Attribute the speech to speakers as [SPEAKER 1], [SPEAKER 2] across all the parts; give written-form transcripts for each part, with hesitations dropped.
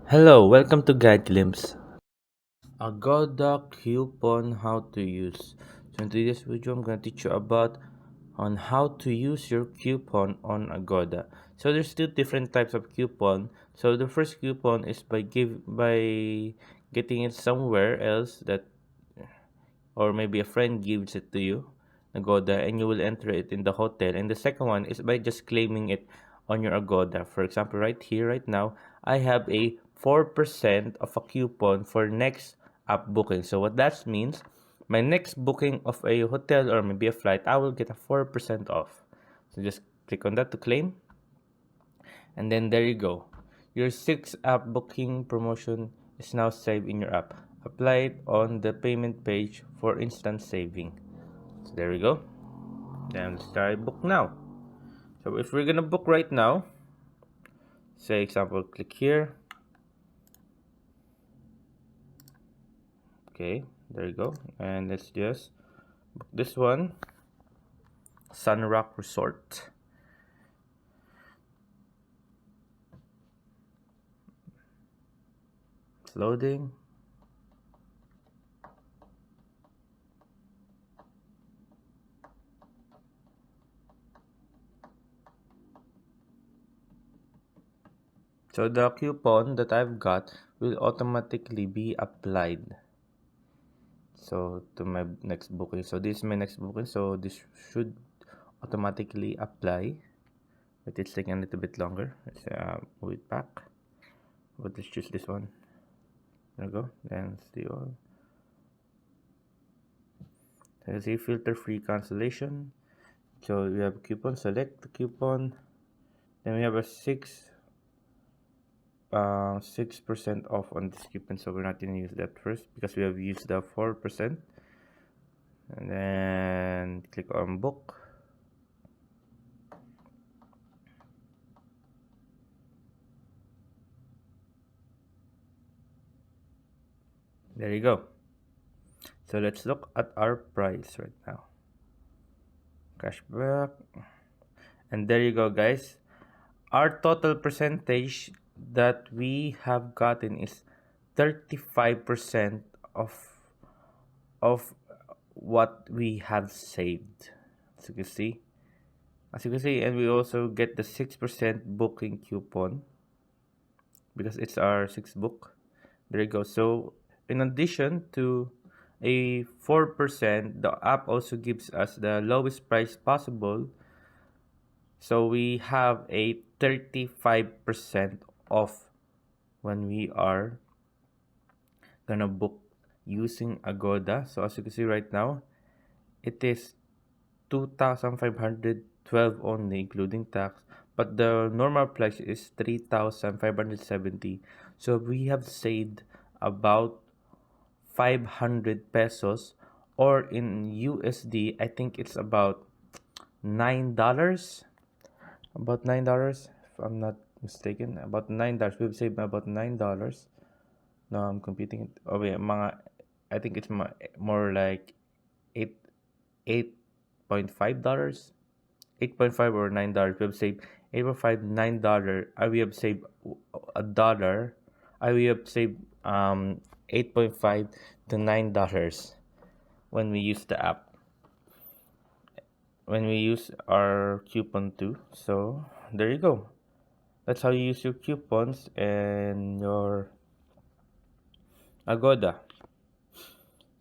[SPEAKER 1] Hello, welcome to Guide Glimpse. Agoda coupon how to use. So in today's video, I'm going to teach you about on how to use your coupon on Agoda. So there's two different types of coupon. So the first coupon is by getting it somewhere else that or maybe a friend gives it to you, Agoda, and you will enter it in the hotel. And the second one is by just claiming it on your Agoda. For example, right here, right now, I have a 4% of a coupon for next app booking. So what that means, my next booking of a hotel or maybe a flight, I will get a 4% off. So just click on that to claim, and then there you go. Your 6 app booking promotion is now saved in your app. Apply it on the payment page for instant saving. So there we go. Then let's try book now. So if we're gonna book right now, say example, click here. Okay, there you go. And let's just book this one. Sun Rock Resort. It's loading. So the coupon that I've got will automatically be applied. So to my next booking. So this is my next booking. So this should automatically apply. But it's taking a little bit longer. Let's move it back. But let's choose this one. There we go. Then see all. So see filter free cancellation. So we have coupon. Select the coupon. Then we have a 6% off on this coupon. So we're not gonna use that first because we have used the 4%. And then click on book. There you go. So let's look at our price right now. Cashback. And there you go, guys. Our total percentage that we have gotten is 35% of what we have saved. As you can see. As you can see, and we also get the 6% booking coupon because it's our sixth book. There you go. So in addition to a 4%, the app also gives us the lowest price possible. So we have a 35% off when we are gonna book using Agoda. So as you can see right now, it is 2,512 only including tax, but the normal price is 3,570. So we have saved about 500 pesos, or in USD I think it's about $9, if I'm not mistaken. About $9. We've saved about $9. No, I'm computing it. Oh wait, mga I think it's more like 8 $8.5, 8.5 or $9. We have saved 8.5, $9. We have saved a dollar. We have saved 8.5 to $9 when we use the app. When we use our coupon too. So there you go. That's how you use your coupons and your Agoda.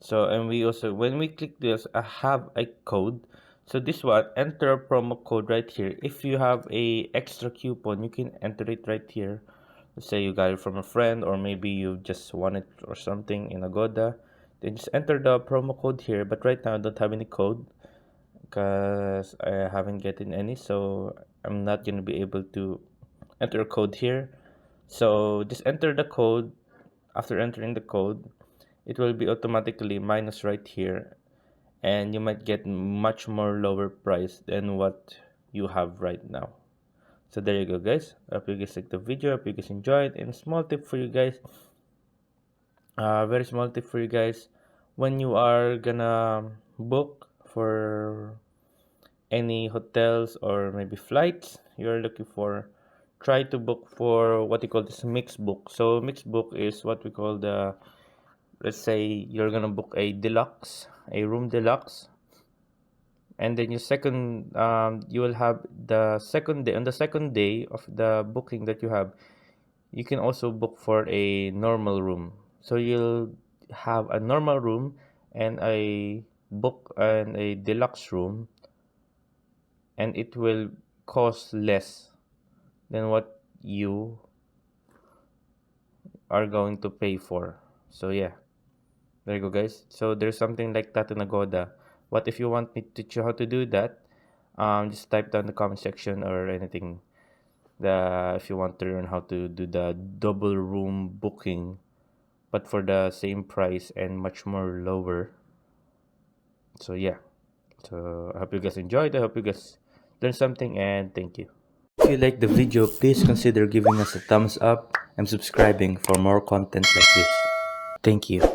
[SPEAKER 1] So and we also, when we click this, I have a code. So this one, enter a promo code right here. If you have a extra coupon, you can enter it right here. Let's say you got it from a friend, or maybe you just want it or something in Agoda. Then just enter the promo code here. But right now I don't have any code because I haven't gotten any, so I'm not gonna be able to enter a code here. So just enter the code. After entering the code, it will be automatically minus right here, and you might get much more lower price than what you have right now. So there you go, guys. I hope you guys like the video. I hope you guys enjoyed. And small tip for you guys, very small tip for you guys, when you are gonna book for any hotels or maybe flights, you're looking for, try to book for what you call this mixed book. So mixed book is what we call the, let's say you're gonna book a deluxe, a room deluxe, and then your second, you will have the second day, on the second day of the booking that you have, you can also book for a normal room. So you'll have a normal room and a deluxe room, and it will cost less than what you are going to pay for. So yeah, there you go, guys. So there's something like that in Agoda. What if you want me to teach you how to do that? Just type down the comment section or anything. If you want to learn how to do the double room booking, but for the same price and much more lower. So yeah. So I hope you guys enjoyed. I hope you guys learned something, and thank you. If you like the video, please consider giving us a thumbs up and subscribing for more content like this. Thank you.